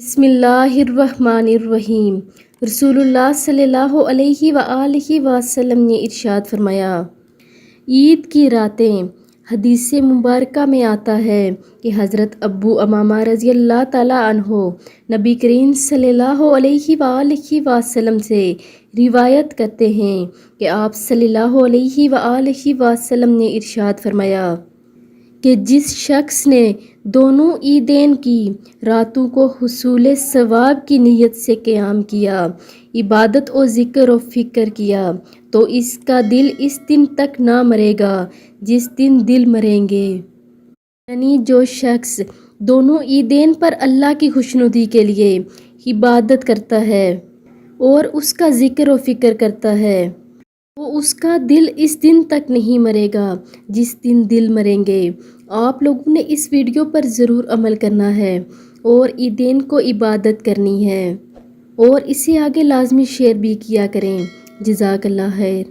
بسم اللہ الرحمن الرحیم۔ رسول اللہ صلی اللہ علیہ وآلہ وسلم نے ارشاد فرمایا، عید کی راتیں حدیث مبارکہ میں آتا ہے کہ حضرت ابو امامہ رضی اللہ تعالیٰ عنہ نبی کریم صلی اللہ علیہ وآلہ وسلم سے روایت کرتے ہیں کہ آپ صلی اللہ علیہ وآلہ وسلم نے ارشاد فرمایا کہ جس شخص نے دونوں عیدین کی راتوں کو حصول ثواب کی نیت سے قیام کیا، عبادت و ذکر و فکر کیا، تو اس کا دل اس دن تک نہ مرے گا جس دن دل مریں گے۔ یعنی جو شخص دونوں عیدین پر اللہ کی خوشنودی کے لیے عبادت کرتا ہے اور اس کا ذکر و فکر کرتا ہے، وہ اس کا دل اس دن تک نہیں مرے گا جس دن دل مریں گے۔ آپ لوگوں نے اس ویڈیو پر ضرور عمل کرنا ہے اور عیدین کو عبادت کرنی ہے، اور اسے آگے لازمی شیئر بھی کیا کریں۔ جزاک اللہ خیر۔